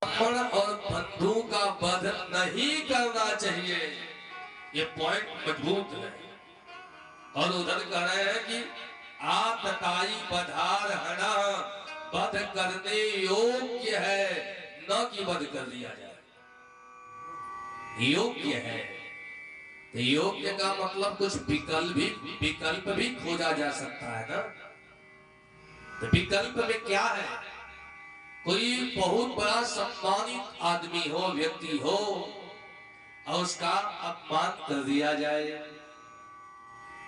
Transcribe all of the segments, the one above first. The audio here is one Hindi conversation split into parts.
ब्राह्मण और बंधु का वध नहीं करना चाहिए, ये पॉइंट मजबूत है। और उधर कह रहे हैं कि आतताई बधार हना वध करने योग्य है, न कि वध कर दिया जाए। योग्य है तो योग्य का मतलब कुछ विकल्प भी खोजा जा सकता है ना। तो विकल्प में क्या है? कोई बहुत बड़ा सम्मानित आदमी हो, व्यक्ति हो, और उसका अपमान कर दिया जाए।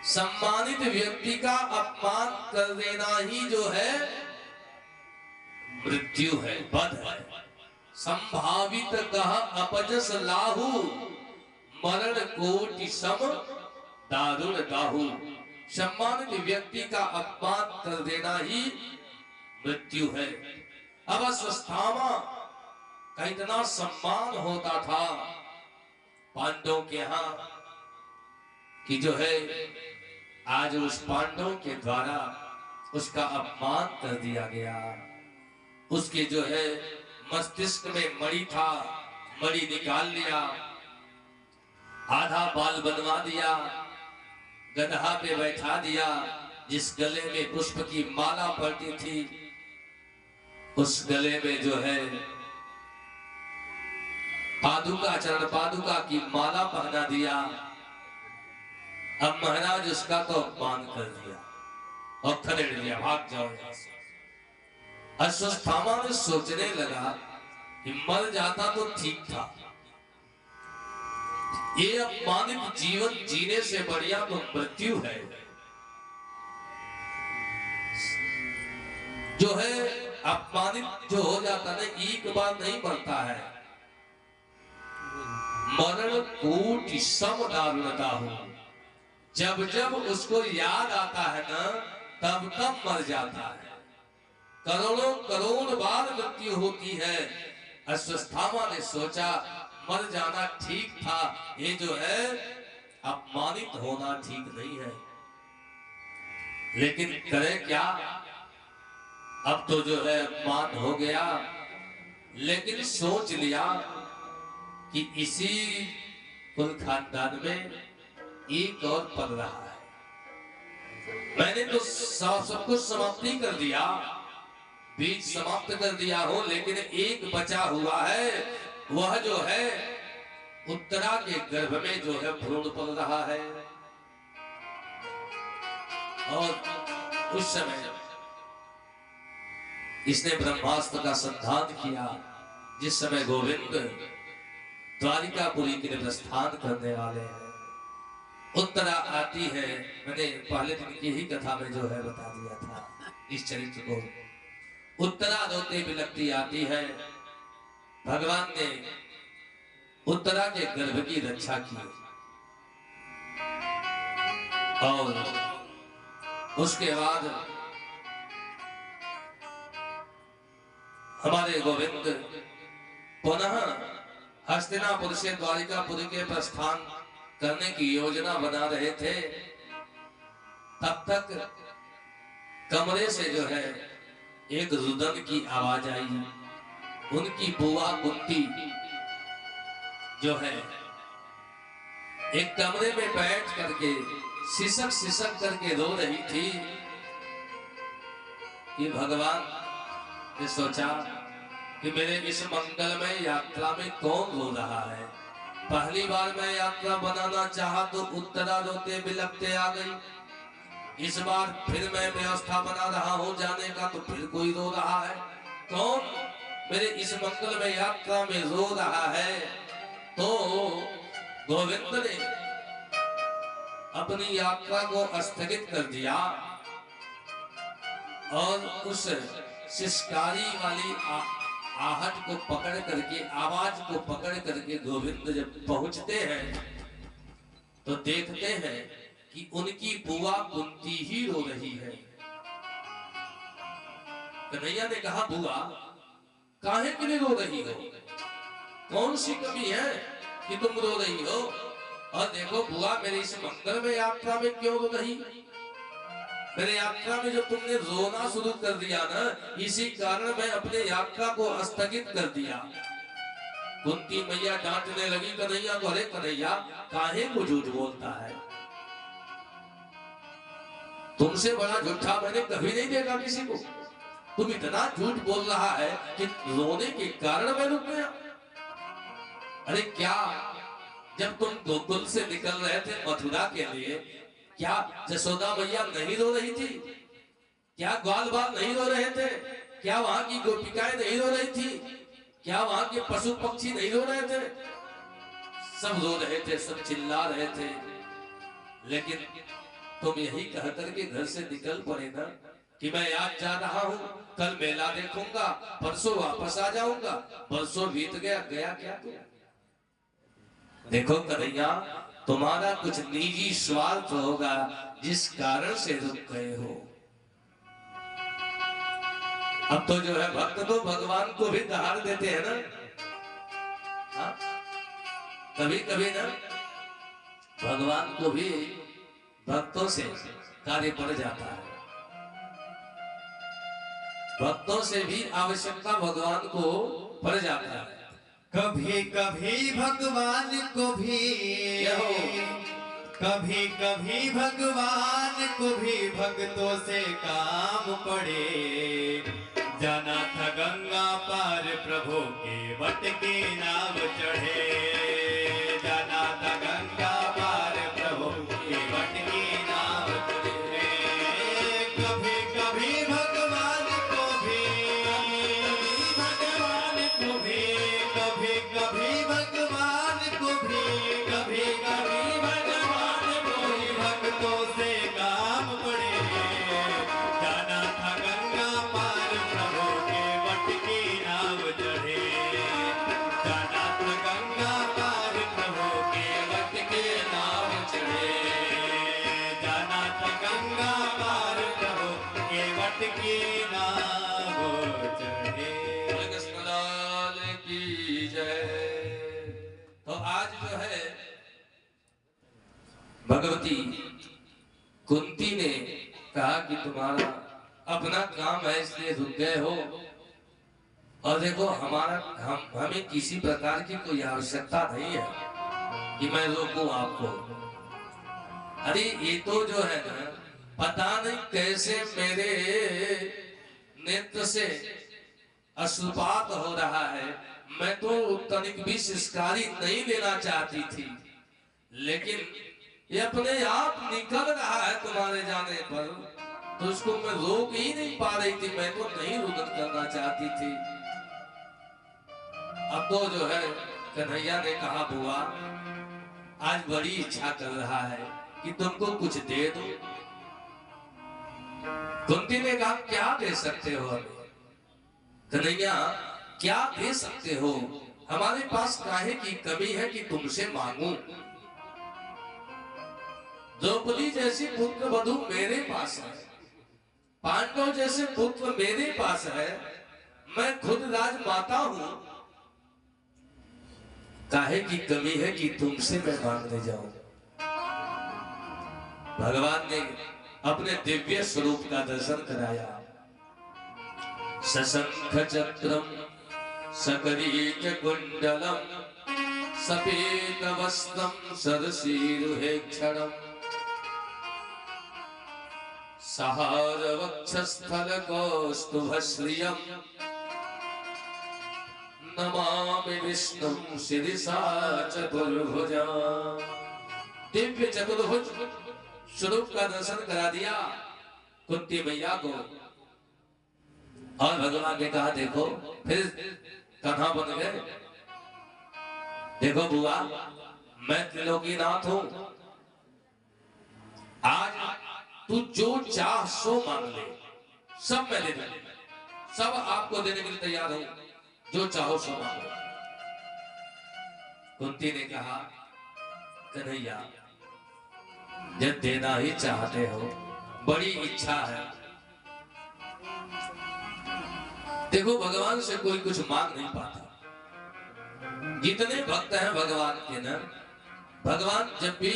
सम्मानित व्यक्ति का अपमान कर देना ही जो है मृत्यु है, वध है। संभावित कह अपजस लाहू, मरण कोटि सम दारुण दाहू। सम्मानित व्यक्ति का अपमान कर देना ही मृत्यु है। अब अश्वत्थामा का इतना सम्मान होता था पांडवों के यहाँ कि जो है आज उस पांडवों के द्वारा उसका अपमान कर दिया गया। उसके जो है मस्तिष्क में मणि था, मणि निकाल लिया, आधा बाल बनवा दिया, गदहा पे बैठा दिया। जिस गले में पुष्प की माला पड़ती थी उस गले में जो है पादुका, चरण पादुका की माला पहना दिया। अब महाराज उसका तो अपमान कर दिया और खदेड़ दिया, भाग जाओ यहां से। अश्वत्थामा ने सोचने लगा कि मर जाता तो ठीक था, ये अपमानित जीवन जीने से बढ़िया तो मृत्यु है। जो है अपमानित जो हो जाता है एक बार नहीं मरता है, मरण कोटि सम दारुणता हो। जब जब उसको याद आता है ना तब तब मर जाता है। करोड़ों करोड़ बार मृत्यु होती है। अश्वत्थामा ने सोचा मर जाना ठीक था, ये जो है अपमानित होना ठीक नहीं है। लेकिन करे क्या, अब तो जो है अपमान हो गया। लेकिन सोच लिया कि इसी कुल खानदान में एक और पल रहा है। मैंने तो सब कुछ समाप्ति कर दिया, बीज समाप्त कर दिया हो, लेकिन एक बचा हुआ है। वह जो है उत्तरा के गर्भ में जो है भ्रूण पल रहा है। और उस समय इसने ब्रह्मास्त्र का संधान किया। जिस समय गोविंद द्वारिकापुरी के लिए प्रस्थान करने वाले हैं, उत्तरा आती है। मैंने पहले दिन की ही कथा में जो है बता दिया था इस चरित्र को। उत्तरा रोते बिलखती आती है। भगवान ने उत्तरा के गर्भ की रक्षा की और उसके बाद हमारे गोविंद पुनः हस्तिनापुर से द्वारिकापुर के प्रस्थान करने की योजना बना रहे थे। तब तक कमरे से जो है एक रुदन की आवाज आई। उनकी बुआ कुंती जो है एक कमरे में बैठ करके सिसक सिसक करके रो रही थी कि भगवान ने सोचा कि मेरे इस मंगलमय यात्रा में कौन रो रहा है। पहली बार मैं यात्रा बनाना चाहा तो उत्तरा रोते बिलखते आ गई। इस बार फिर मैं व्यवस्था बना रहा हूं जाने का तो फिर कोई रो रहा है। कौन मेरे इस मंगलमय यात्रा में रो रहा है? तो गोविंद ने अपनी यात्रा को स्थगित कर दिया और उस शिष्कारी वाली आहट को पकड़ करके, आवाज को पकड़ करके गोविंद जब पहुंचते हैं तो देखते हैं कि उनकी बुआ कुंती ही रो रही है। कन्हैया ने कहा, बुआ काहे के लिए रो रही हो? कौन सी कमी है कि तुम रो रही हो? और देखो बुआ मेरी इस मंगल में यात्रा में क्यों रो रही? मेरे यात्रा में जो तुमने रोना शुरू कर दिया ना, इसी कारण मैं अपने यात्रा को स्थगित कर दिया। कुंती मैया डांटने लगी कन्हैया को, अरे कन्हैया काहे को झूठ बोलता है, तुमसे बड़ा झूठा मैंने कभी नहीं देखा किसी को। तुम इतना झूठ बोल रहा है कि रोने के कारण मैं रुक गया। अरे क्या, जब तुम गोकुल से निकल रहे थे मथुरा के लिए, क्या जसोदा मैया नहीं रो रही थी? क्या ग्वाल बाल नहीं रो रहे थे? क्या वहां की गोपिकाएं नहीं रो रही थी? क्या वहां के पशु पक्षी नहीं रो रहे थे? सब रो रहे थे, सब चिल्ला रहे थे। लेकिन तुम यही कहकर के घर से निकल पड़े ना कि मैं आज जा रहा हूं, कल मेला देखूंगा, परसों वापस आ जाऊंगा। परसों बीत गया, गया क्या तुम? देखो कन्हैया, तुम्हारा कुछ निजी स्वार्थ होगा जिस कारण से रुक गए हो। अब तो जो है भक्त तो भगवान को भी दहाड़ देते हैं ना, हाँ? कभी कभी ना भगवान को भी भक्तों से कार्य पड़ जाता है। भक्तों से भी आवश्यकता भगवान को पड़ जाता है। कभी कभी भगवान को भी, कभी कभी भगवान को भी भक्तों से काम पड़े। जाना था गंगा पार प्रभु के वट की नाव चढ़े। जाना था गंगा पार प्रभु के वट की नाव चढ़े। कभी कभी भगवान को भी, भगवान को भी, कभी कभी भगवान को भी, कभी कभी भगवान को भी भक्तों से काम पड़े। जाना था गंगा पार प्रभु के वट की नाव चढ़े। जाना था गंगा पार प्रभु के वट की नाव चढ़े। जाना था गंगा पार प्रभु के वट की नाव चढ़े। की जय। तो आज जो है भगवती कुंती ने कहा कि तुम्हारा अपना काम है इसलिए रुक गए हो, और देखो हमें किसी प्रकार की कोई आवश्यकता नहीं है कि मैं रोकूं आपको। अरे ये तो जो है ना, पता नहीं कैसे मेरे नेत्र से अश्रुपात हो रहा है। मैं तो तनिक भी सिस्कारी नहीं लेना चाहती थी, लेकिन ये अपने आप निकल रहा है तुम्हारे जाने पर, तो उसको मैं रोक ही नहीं पा रही थी। मैं तो नहीं रुदन करना चाहती थी। अब तो जो है कन्हैया ने कहा, बुआ आज बड़ी इच्छा कर रहा है कि तुमको कुछ दे दूं। कुंती ने कहा, क्या दे सकते हो हमें? कन्हैया क्या दे सकते हो? हमारे पास काहे की कमी है कि तुमसे मांगूं? द्रौपदी जैसी पुत्र वधू मेरे पास है, पांडव जैसे पुत्र मेरे पास है, मैं खुद राजमाता हूं। काहे की कमी है कि तुमसे मैं मांगने जाऊं? भगवान ने अपने दिव्य स्वरूप का दर्शन कराया। सशंख चक्रम सकरीच कुंडलम सफेद वस्त्रम सरसीरुहेक्षणम सहार वक्षस्थल कौस्तुभश्रियम नमामि विष्णुं शिरसा चतुर्भुजा। दिव्य चतुर्भुज स्वरूप का दर्शन करा दिया कुंती मैया को, और भगवान ने कहा, देखो फिर कहाँ बन गए? देखो बुआ, मैं त्रिलोकीनाथ हूं। आज तू जो चाह सो मांग ले, सब मैं दे दूंगा, सब आपको देने के लिए तैयार हूं। जो चाहो सो मांगो। कुंती ने कहा, कन्हैया जब देना ही चाहते हो, बड़ी इच्छा है। देखो भगवान से कोई कुछ मांग नहीं पाता। जितने भक्त हैं भगवान के ना, भगवान जब भी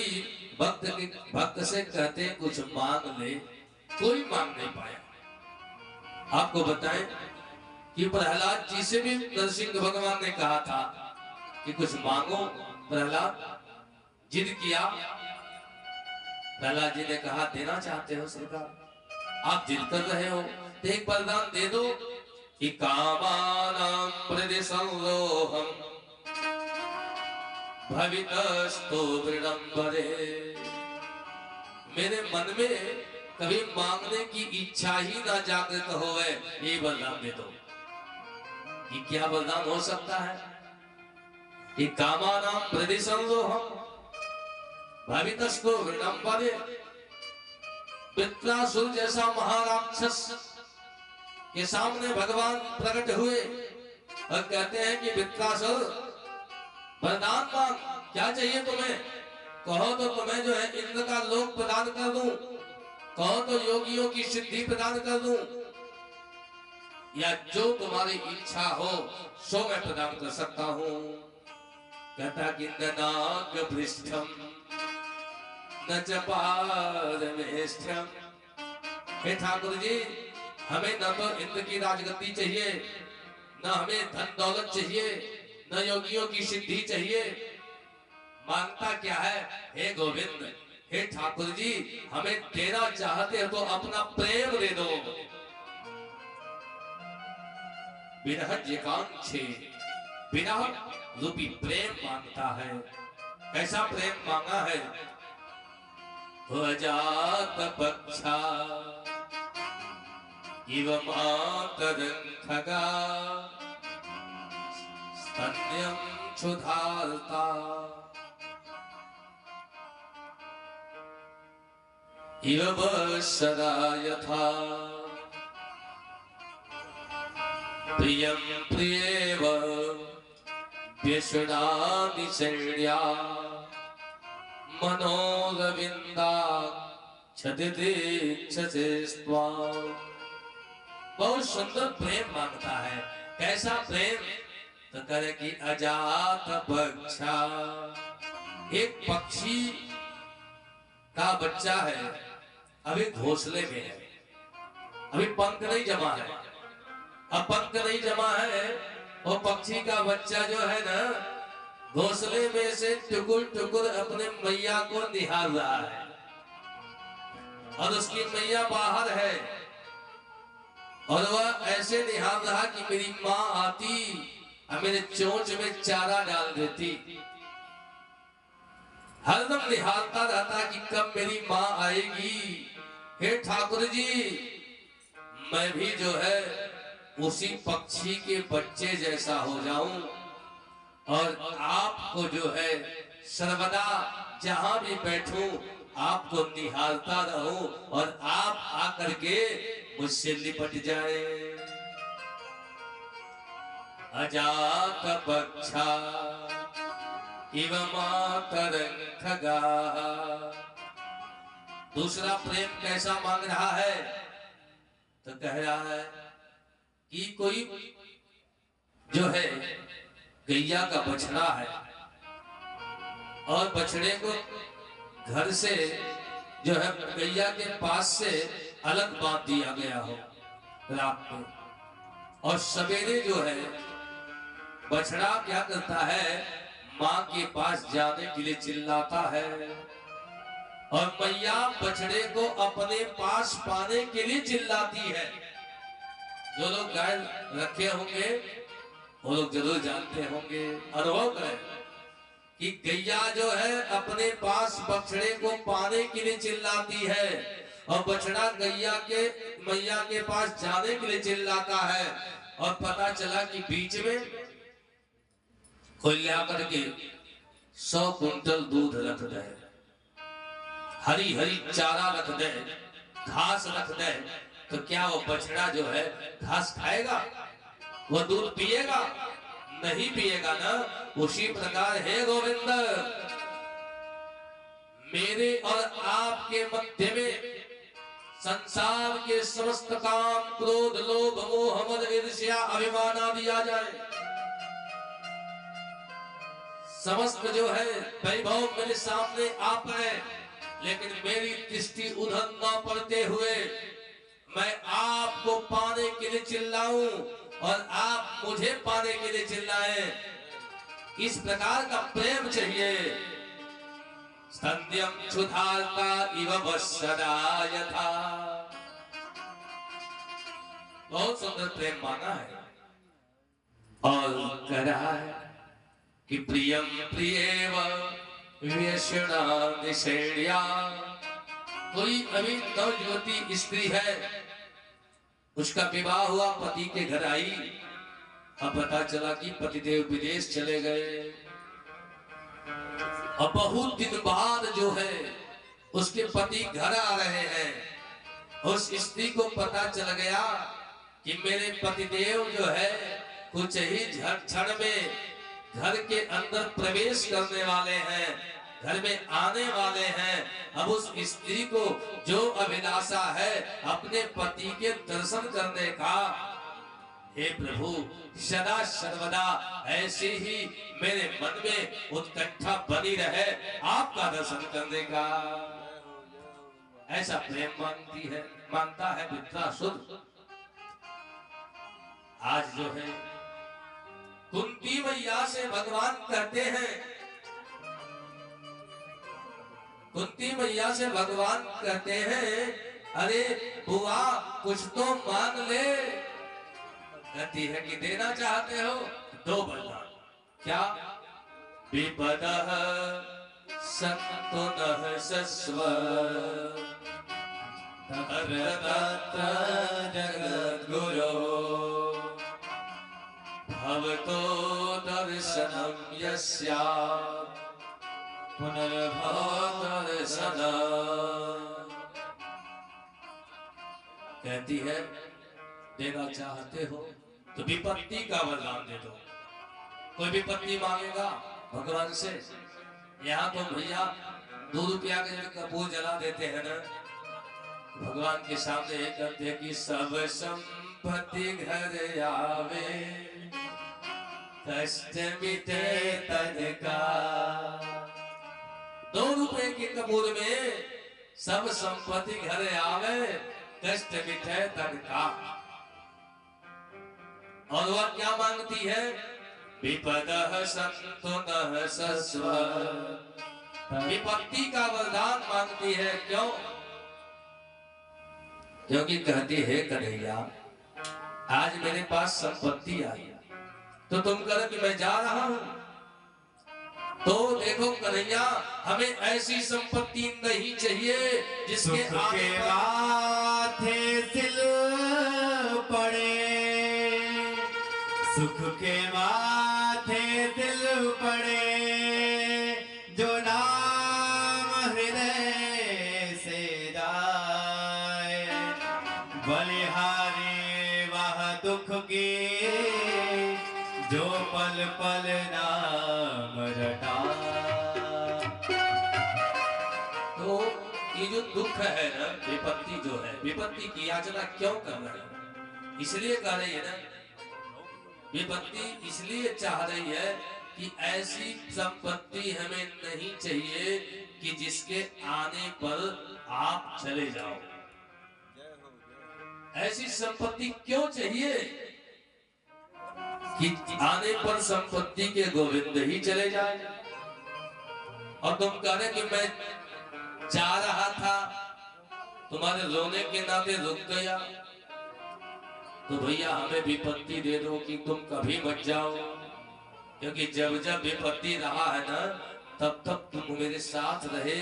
भक्त से कहते हैं कुछ मांग ले, कोई मांग नहीं पाया। आपको बताएं कि प्रहलाद जी से भी नरसिंह भगवान ने कहा था कि कुछ मांगो। प्रहलाद जिद किया। प्रहलाद जी ने कहा देना चाहते हो सरकार, आप जिद कर रहे हो तो एक वरदान दे दो कि कामानां प्रतिसंरोहम् भवितस्तु विडंबरे। मेरे मन में कभी मांगने की इच्छा ही ना जागृत होवे, ये वरदान दे दो। ये क्या वरदान हो सकता है कि कामानां प्रतिसंरोहम् भवितस्तु विडंबरे। वृत्रासुर जैसा महाराक्षस के सामने भगवान प्रकट हुए और कहते हैं कि वृत्रासुर वरदान मांग, क्या चाहिए तुम्हें? कहो तो तुम्हें जो है इंद्र का लोक प्रदान कर दूं, कहो तो योगियों की सिद्धि प्रदान कर दूं, या जो तुम्हारी इच्छा हो सो मैं प्रदान कर सकता हूं। कहता कि नाग पृष्ठम न च पारमेष्ठ्यम। हे ठाकुर जी, हमें न तो इंद्र की राजगद्दी चाहिए, न हमें धन दौलत चाहिए, न योगियों की सिद्धि चाहिए। मांगता क्या है? हे गोविंद, हे ठाकुर जी, हमें देना चाहते हो तो अपना प्रेम दे दो। विरह एकांक्षे, विरह रूपी प्रेम मांगता है। कैसा प्रेम मांगा है? अजात पक्षा इव मातरं खगा स्तन्यं क्षुधार्ता इव वत्सरा यथा प्रियं प्रियेव व्यसनानि शैल्या मनोरविंदा बहुत सुंदर प्रेम मांगता है। कैसा प्रेम? तो करे कि अजात पक्षा, एक पक्षी का बच्चा है, अभी घोंसले में है, अभी पंख नहीं जमा है। अब पंख नहीं जमा है, वो पक्षी का बच्चा जो है ना, घोंसले में से टुकुर टुकुर अपने मैया को निहार रहा है और उसकी मैया बाहर है और वह ऐसे निहार रहा कि मेरी माँ आती और मेरे चोंच में चारा डाल देती। हरदम निहारता रहता कि कब मेरी माँ आएगी। हे ठाकुर जी, मैं भी जो है उसी पक्षी के बच्चे जैसा हो जाऊं और आपको जो है सर्वदा जहां भी बैठूं आपको निहारता रहूं और आप आकर के मुझसे लिपट जाए। अजात पक्षा इव मातरं खगा। दूसरा प्रेम कैसा मांग रहा है? तो कह रहा है कि कोई जो है गैया का बछड़ा है और बछड़े को घर से जो है गैया के पास से अलग बांध दिया गया हो रात को, और सवेरे जो है बछड़ा क्या करता है? माँ के पास जाने के लिए चिल्लाता है और मैया बछड़े को अपने पास पाने के लिए चिल्लाती है। जो लोग गाय रखे होंगे वो लोग जरूर जानते होंगे, अनुभव करें कि गैया जो है अपने पास बछड़े को पाने के लिए चिल्लाती है और बछड़ा गैया के मैया के पास जाने के लिए चिल्लाता है। और पता चला कि बीच में कोई ले आकर के 100 कुंटल दूध रख दे, हरी हरी चारा रख दे, घास रख दे, तो क्या वो बछड़ा जो है घास खाएगा? वो दूध पिएगा? नहीं पिएगा ना। उसी प्रकार हे गोविंद, मेरे और आपके मध्य में संसार के समस्त काम, क्रोध, लोभ, मोह, मद, ईर्ष्या, अभिमान आदि आ जाए, समस्त जो है वैभव मेरे सामने आ पाए, लेकिन मेरी दृष्टि उधर न पड़ते हुए मैं आपको पाने के लिए चिल्लाऊं और आप मुझे पाने के लिए चिल्लाएं, इस प्रकार का प्रेम चाहिए। स्तन्यम क्षुधार्ता इव वत्सदा यथा, बहुत सुंदर प्रेम माना है। और कह रहा है कि प्रियम प्रियेव व्यसना निषेण्या, कोई अभी नवयुवती स्त्री है, उसका विवाह हुआ, पति के घर आई, अब पता चला कि पतिदेव विदेश चले गए, और बहुत दिन बाद जो है उसके पति घर आ रहे हैं। उस स्त्री को पता चल गया कि मेरे पतिदेव जो है कुछ ही क्षण में घर के अंदर प्रवेश करने वाले हैं, घर में आने वाले हैं। अब उस स्त्री को जो अभिलाषा है अपने पति के दर्शन करने का, हे प्रभु सदा सर्वदा ऐसे ही मेरे मन में उत्कंठा बनी रहे आपका दर्शन करने का, ऐसा प्रेम मानता है वृत्रासुर। आज जो है कुंती मैया से भगवान कहते हैं, कुंती मैया से भगवान कहते हैं, अरे बुआ कुछ तो मांग ले। कहती है कि देना चाहते हो, दो वरदान। क्या? विपदः सन्तुनः सस्व तत्र जगद्गुरो भवतो दर्शनं यस्यात् पुनर्भव दर्शनम्। कहती है देना चाहते हो तो विपत्ति का वरदान दे दो। कोई विपत्ति मांगेगा भगवान से, यहाँ तो भैया 2 रुपया के कपूर जला देते हैं ना, भगवान के सामने ये कहते हैं कि सब संपत्ति घर आवे कष्ट मिटे तन का। 2 रुपए के कपूर में सब संपत्ति घर आवे कष्ट मिटे तन का। और वह क्या मांगती है? विपदः सन्तुनः सस्व, विपत्ति का वरदान मांगती है। क्यों? क्योंकि कहती है कन्हैया आज मेरे पास संपत्ति आई तो तुम कहो कि मैं जा रहा हूं, तो देखो कन्हैया हमें ऐसी संपत्ति नहीं चाहिए जिसके आगे माथे सिल पड़े, सुख के माथे दिल पड़े, जो नाम हृदय से जाए, बलिहारी वह दुख की जो पल पल नाम रटा। तो ये जो दुख है ना, विपत्ति जो है, विपत्ति की याचना क्यों कर रहे हैं? इसलिए कर रही है ना, विपत्ति इसलिए चाह रही है कि ऐसी संपत्ति हमें नहीं चाहिए कि जिसके आने पर आप चले जाओ। ऐसी संपत्ति क्यों चाहिए कि आने पर संपत्ति के गोविंद ही चले जाए। और तुम कह रहे कि मैं जा रहा था, तुम्हारे रोने के नाते रुक गया, तो भैया हमें विपत्ति दे दो कि तुम कभी मत जाओ। क्योंकि जब जब विपत्ति रहा है ना, तब तब तुम मेरे साथ रहे।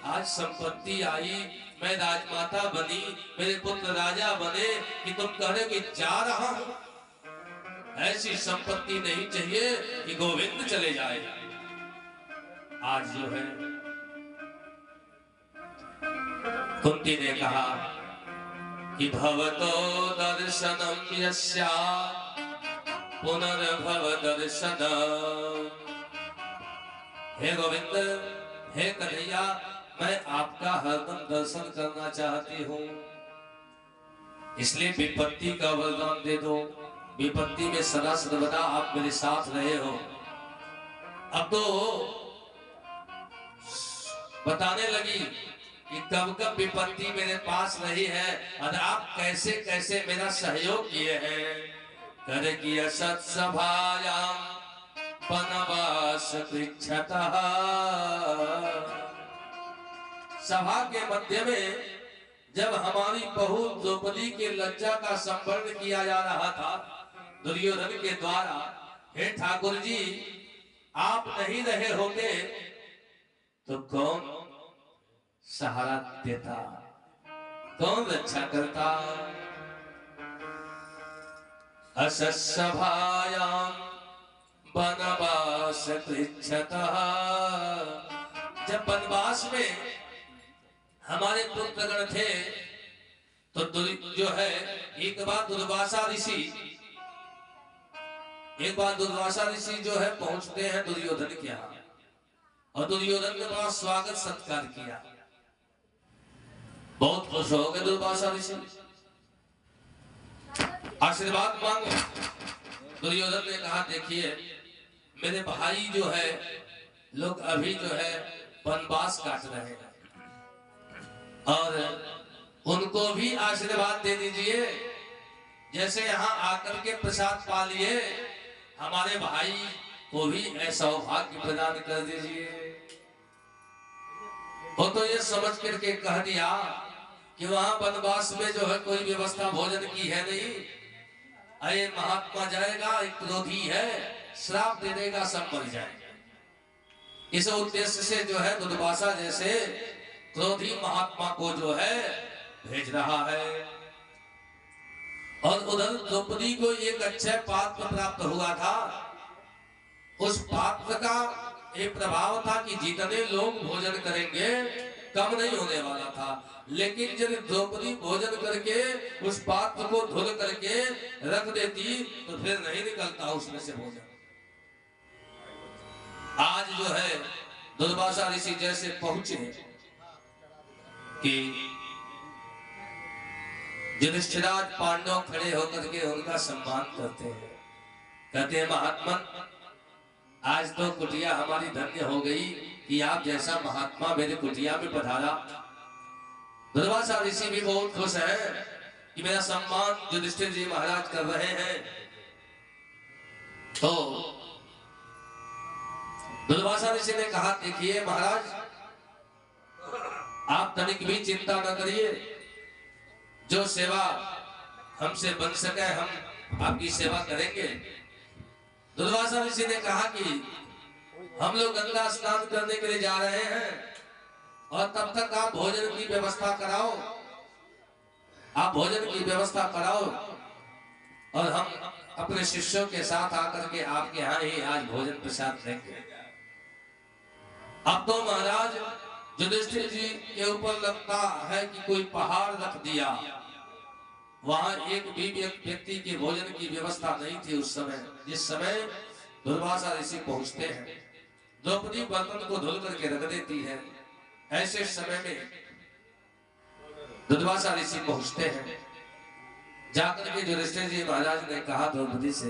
आज संपत्ति आई, मैं राजमाता बनी, मेरे पुत्र राजा बने, कि तुम कह रहे कि जा रहा हूं। ऐसी संपत्ति नहीं चाहिए कि गोविंद चले जाए। आज जो है कुंती ने कहा कि भवतो दर्शनम यस्या पुनर्भव दर्शनम। हे गोविंद, हे कन्हैया, मैं आपका हरदम दर्शन करना चाहती हूँ, इसलिए विपत्ति का वरदान दे दो। विपत्ति में सदा सर्वदा आप मेरे साथ रहे हो। अब तो बताने लगी कि कब कब विपत्ति मेरे पास रही है और आप कैसे कैसे मेरा सहयोग किए हैं। कर किया सत्सभायाम वनवास पृच्छतः। सभा के मध्य में जब हमारी बहू द्रौपदी के लज्जा का संवरण किया जा रहा था दुर्योधन के द्वारा, हे ठाकुर जी आप नहीं रहे होते तो कौन सहारा देता, कौन रक्षा करता। अससभायाम वनवास पृच्छतः। जब वनवास में हमारे पुत्रगण थे तो जो है एक बार दुर्वासा ऋषि जो है पहुंचते हैं दुर्योधन के यहाँ और दुर्योधन के पास स्वागत सत्कार किया। बहुत खुश हो गए दुर्वासा ऋषि, आशीर्वाद मांगे। दुर्योधन ने कहा देखिए मेरे भाई जो है लोग अभी जो है वनवास काट रहे हैं और उनको भी आशीर्वाद दे दीजिए, जैसे यहाँ आकर के प्रसाद पा लिए हमारे भाई को भी ऐसा सौभाग्य प्रदान कर दीजिए। वो तो ये समझ करके कह दिया कि वहां वनवास में जो है कोई व्यवस्था भोजन की है नहीं, अरे महात्मा जाएगा एक क्रोधी है श्राप दे देगा सब मर जाएगा। इस उद्देश्य से जो है दुर्वासा जैसे क्रोधी महात्मा को जो है भेज रहा है। और उधर द्रौपदी को एक अच्छा पात्र प्राप्त हुआ था। उस पात्र का एक प्रभाव था कि जितने लोग भोजन करेंगे कम नहीं होने वाला था, लेकिन जब द्रौपदी भोजन करके उस पात्र को धुल करके रख देती तो फिर नहीं निकलता उसमें से भोजन। आज जो है दुर्वासा ऋषि जैसे पहुंचे कि युधिष्ठिराज पांडव खड़े होकर के उनका सम्मान करते हैं, कहते हैं महात्मा आज तो कुटिया हमारी धन्य हो गई कि आप जैसा महात्मा मेरे कुटिया में पधारा। दुर्वासा ऋषि भी बहुत खुश है कि मेरा सम्मान युधिष्ठिर जी महाराज कर रहे हैं। तो दुर्वासा ऋषि ने कहा देखिए महाराज आप तनिक भी चिंता न करिए, जो सेवा हमसे बन सके हम आपकी सेवा करेंगे। दुर्वासा ऋषि ने कहा कि हम लोग गंगा स्नान करने के लिए जा रहे हैं और तब तक आप भोजन की व्यवस्था कराओ, आप भोजन की व्यवस्था कराओ और हम अपने शिष्यों के साथ आकर के आपके यहाँ ही आज भोजन प्रसाद देंगे। अब तो महाराज युधिष्ठिर जी के ऊपर लगता है कि कोई पहाड़ रख दिया, वहां एक भी व्यक्ति के भोजन की व्यवस्था नहीं थी उस समय। जिस समय दुर्वासा ऋषि पहुंचते हैं द्रौपदी बर्तन को धुल करके रख देती है, ऐसे समय में दुर्वासा ऋषि पहुंचते हैं। जाकर के युधिष्ठिर जी महाराज ने कहा द्रौपदी से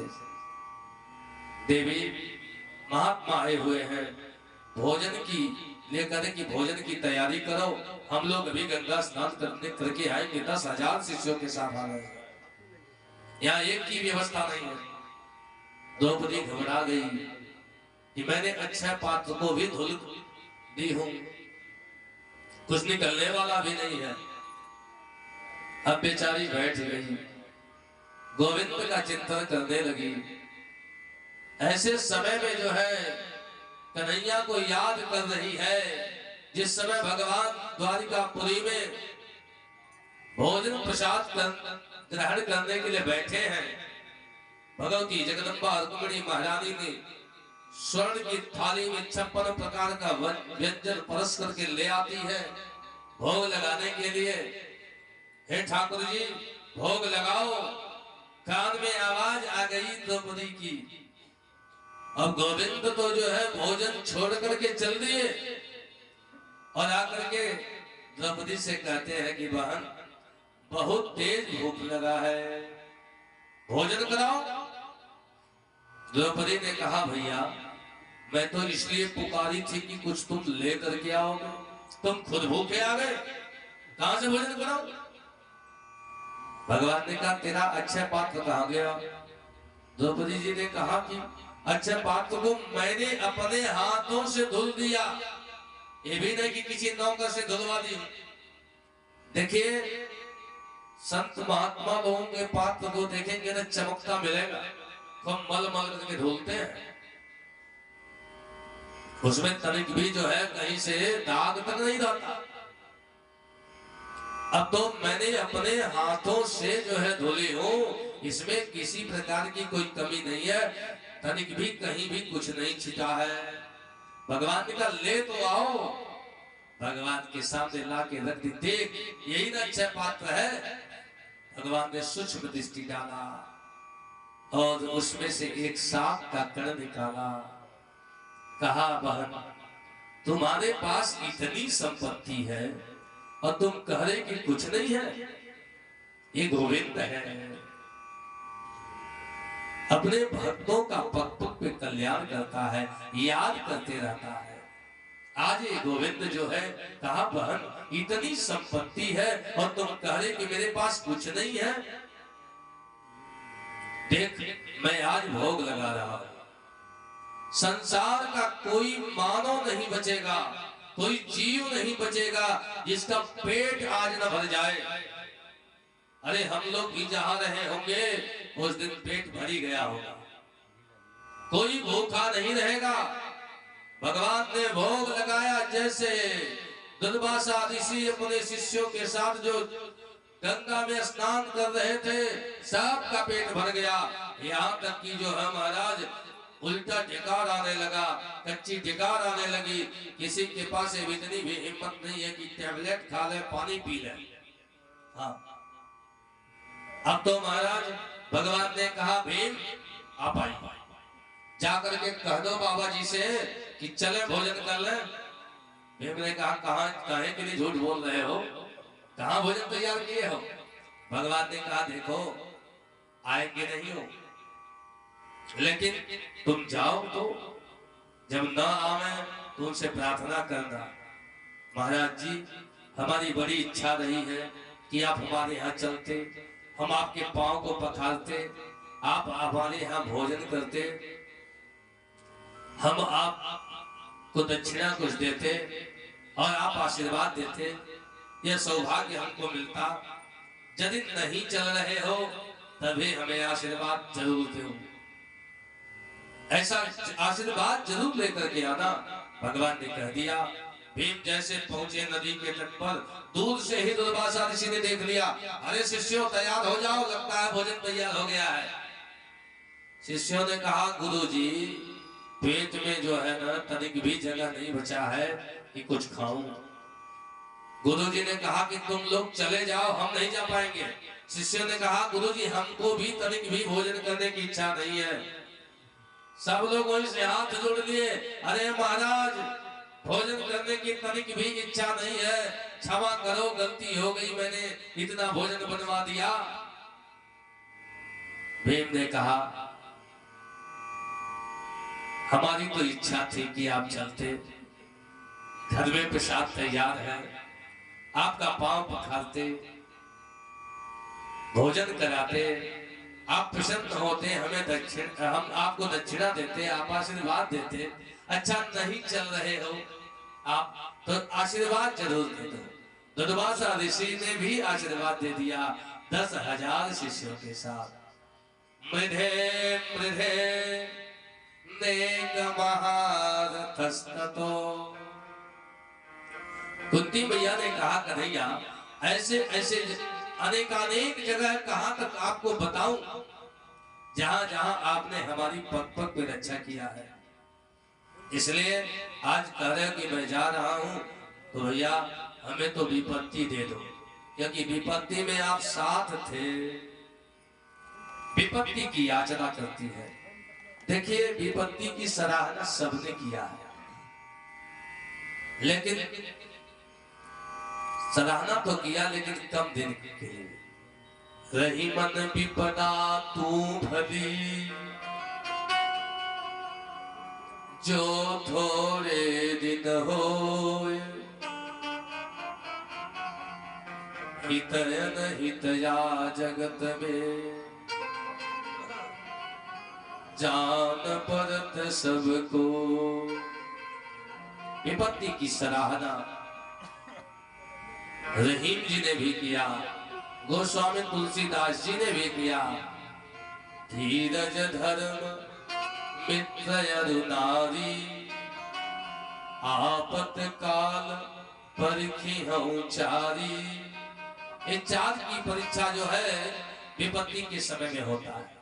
देवी महात्मा आए हुए हैं, भोजन की लेकर कि भोजन की तैयारी करो, हम लोग अभी गंगा स्नान करने करके आएंगे, 10,000 शिष्यों के साथ आ रहे हैं, यहाँ एक की व्यवस्था नहीं है। द्रौपदी घबरा गई कि मैंने अच्छा पात्र को भी धुल दी हूं, कुछ निकलने वाला भी नहीं है। अब बेचारी बैठ गई, गोविंद का चिंतन करने लगी। ऐसे समय में जो है कन्हैया को याद कर रही है, जिस समय भगवान द्वारिकापुरी में भोजन प्रसाद ग्रहण करने के लिए बैठे हैं। भगवती जगदम्बा रुक्मिणी महारानी ने स्वर्ण की थाली में 56 प्रकार का व्यंजन परस करके ले आती है भोग लगाने के लिए। हे ठाकुर जी भोग लगाओ। कान में आवाज आ गई द्रौपदी की। अब गोविंद तो जो है भोजन छोड़ करके चल दिए और आकर के द्रौपदी से कहते हैं कि बहन बहुत तेज भूख लगा है, भोजन कराओ। द्रौपदी ने कहा भैया मैं तो इसलिए पुकारी थी कि कुछ तुम ले करके आओगे, तुम खुद भूखे आ गए, कहां से भोजन बनाओ? भगवान ने कहा तेरा अक्षय पात्र कहां गया? द्रौपदी जी ने कहा कि अक्षय पात्र को मैंने अपने हाथों से धुल दिया, ये भी नहीं कि किसी नौकर से धुलवा दी। देखिए संत महात्मा लोगों के पात्र को देखेंगे ना चमकता मिलेगा, खूब मल मल करके धुलते हैं, उसमें तनिक भी जो है कहीं से दाग तक नहीं रहता। अब तो मैंने अपने हाथों से जो है धुली हूं, इसमें किसी प्रकार की कोई कमी नहीं है, तनिक भी कहीं भी कुछ नहीं छिटा है। भगवान ने कहा ले तो आओ, भगवान के सामने ला के रख दी, देख यही ना अक्षय पात्र है। भगवान ने सूक्ष्म दृष्टि डाला और उसमें से एक सांप का कण निकाला, कहा बहन तुम्हारे पास इतनी संपत्ति है और तुम कह रहे कि कुछ नहीं है, ये गोविंद है, अपने भक्तों का पग पग पे कल्याण करता है, याद करते रहता है। आज ये गोविंद जो है, कहा बहन इतनी संपत्ति है और तुम कह रहे कि मेरे पास कुछ नहीं है, देख मैं आज भोग लगा रहा हूं, संसार का कोई मानव नहीं बचेगा, कोई जीव नहीं बचेगा जिसका पेट आज न भर जाए। अरे हम लोग भी जहां रहे होंगे उस दिन पेट भर ही गया होगा, कोई भूखा नहीं रहेगा। भगवान ने भोग लगाया, जैसे दुर्वासा ऋषि अपने शिष्यों के साथ जो गंगा में स्नान कर रहे थे, सबका पेट भर गया, यहाँ तक कि जो है महाराज उल्टा ढिकार आने लगा, कच्ची ढिकार आने लगी, किसी के पास इतनी भी हिम्मत नहीं है कि टैबलेट खा ले, पानी पी ले। हाँ अब तो महाराज भगवान ने कहा भीम आप आई, जाकर के कह दो बाबा जी से कि चले भोजन कर ले। भीम ने कहा कहां के लिए झूठ बोल रहे हो, कहां भोजन तैयार किए हो? भगवान ने कहा देखो आएंगे नहीं हो, लेकिन तुम जाओ तो जब न आवे तो उनसे प्रार्थना करना, महाराज जी हमारी बड़ी इच्छा रही है कि आप हमारे यहाँ चलते, हम आपके पांव को पखालते, आप हमारे यहाँ भोजन करते, हम आपको दक्षिणा कुछ देते और आप आशीर्वाद देते, यह सौभाग्य हमको मिलता। यदि नहीं चल रहे हो तभी हमें आशीर्वाद जरूर दो, ऐसा आशीर्वाद जरूर लेकर के आना। भगवान ने कह दिया। भीम जैसे पहुंचे नदी के तट पर, दूर से ही दुर्वासा ऋषि ने देख लिया, अरे शिष्यों तैयार हो जाओ, लगता है भोजन तैयार हो गया है। शिष्यों ने कहा गुरुजी पेट में जो है ना तनिक भी जगह नहीं बचा है कि कुछ खाऊं। गुरुजी ने कहा कि तुम लोग चले जाओ, हम नहीं जा पाएंगे। शिष्यों ने कहा गुरुजी हमको भी तनिक भी भोजन करने की इच्छा नहीं है। सब लोग वहीं से हाथ जोड़ लिए, अरे महाराज भोजन करने की तनिक भी इच्छा नहीं है, क्षमा करो गलती हो गई, मैंने इतना भोजन बनवा दिया। भीम ने कहा हमारी तो इच्छा थी कि आप चलते, घर में प्रसाद तैयार है, आपका पांव पखारते, भोजन कराते, आप प्रसन्न होते, हम आपको दक्षिणा देते, आप आशीर्वाद देते। अच्छा नहीं चल रहे हो आप तो आशीर्वाद जरूर दे दो। दुर्वासा ऋषि ने भी आशीर्वाद दे दिया 10,000 शिष्यों के साथ। मृधे मृधे नेक महारथस्ततो। कुंती मैया ने कहा कन्हैया ऐसे ऐसे अनेकानेक जगह कहां तक आपको बताऊं जहां जहां आपने हमारी पग पग पे रक्षा किया है, इसलिए आज कह रहे कि मैं जा रहा हूं तो भैया हमें तो विपत्ति दे दो, क्योंकि विपत्ति में आप साथ थे। विपत्ति की याचना करती है। देखिए विपत्ति की सराहना सबने किया है, लेकिन सराहना तो किया लेकिन कम दिन के लिए। रही मन विपदा तू भली, जो थोड़े दिन होए, हितयन हितया जगत में जान परत सबको। विपत्ति की सराहना रहीम जी ने भी किया, गोस्वामी तुलसीदास जी ने भी किया। धीरज धर्म मित्र अरुनारी आपत काल परिखी चारी। ये चार की परीक्षा जो है विपत्ति के समय में होता है।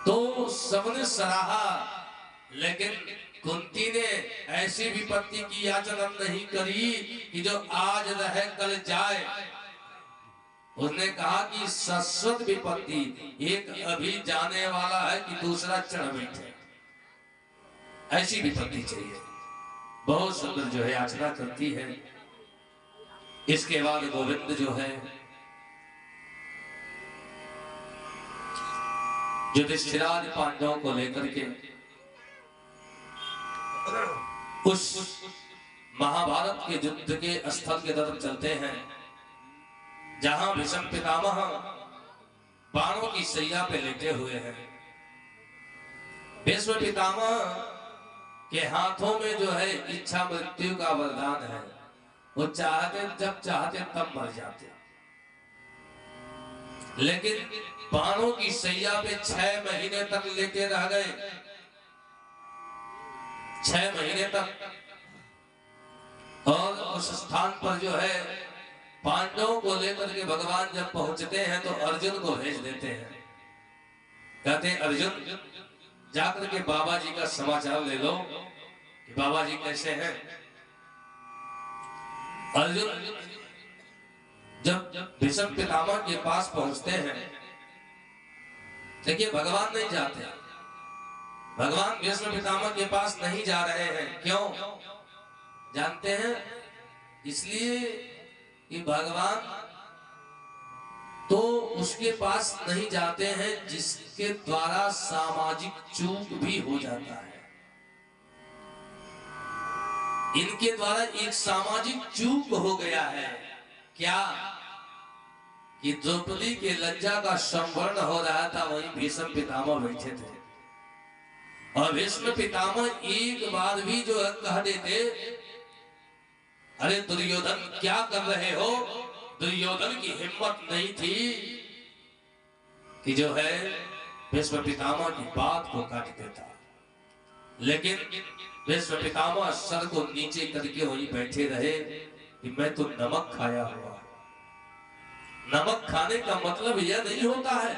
तो सबने सराहा, लेकिन कुंती ने ऐसी विपत्ति की याचना नहीं करी कि जो आज रहे कल जाए। उसने कहा कि शाश्वत विपत्ति एक अभी जाने वाला है कि दूसरा चढ़ बैठे, ऐसी विपत्ति चाहिए। बहुत सुंदर जो है याचना करती है। इसके बाद गोविंद जो है युधिष्ठिरादि पांडवों को लेकर के उस महाभारत के युद्ध के स्थल के तरफ चलते हैं, जहां भीष्म पितामह बाणों की सैया पे लेटे हुए हैं। भीष्म पितामह के हाथों में जो है इच्छा मृत्यु का वरदान है। वो चाहते जब चाहते तब मर जाते, लेकिन बाणों की सैया पे 6 महीने तक लेटे रह गए। 6 महीने तक। और उस स्थान पर जो है पांडवों को लेकर के भगवान जब पहुंचते हैं तो अर्जुन को भेज देते हैं। कहते हैं अर्जुन जाकर के बाबा जी का समाचार ले लो कि बाबा जी कैसे हैं। अर्जुन जब भीष्म पितामह के पास पहुंचते हैं, देखिए भगवान नहीं जाते, भगवान भीष्म पितामह के पास नहीं जा रहे हैं। क्यों जानते हैं? इसलिए कि भगवान तो उसके पास नहीं जाते हैं जिसके द्वारा सामाजिक चूक भी हो जाता है। इनके द्वारा एक सामाजिक चूक हो गया है। क्या कि द्रौपदी के लज्जा का संवरण हो रहा था, वहीं भीष्म पितामह बैठे थे। और भीष्म पितामह एक बार भी जो है कह देते, अरे दुर्योधन क्या कर रहे हो। दुर्योधन की हिम्मत नहीं थी कि जो है भीष्म पितामह की बात को काट देता। लेकिन भीष्म पितामह सर को नीचे करके वहीं बैठे रहे कि मैं तो नमक खाया हुआ। नमक खाने का मतलब यह नहीं होता है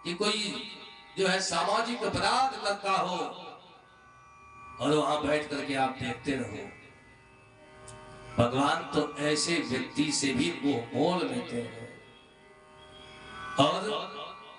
कि कोई जो है सामाजिक अपराध करता हो और वहां बैठ करके आप देखते रहो। भगवान तो ऐसे व्यक्ति से भी वो मोल लेते हैं। और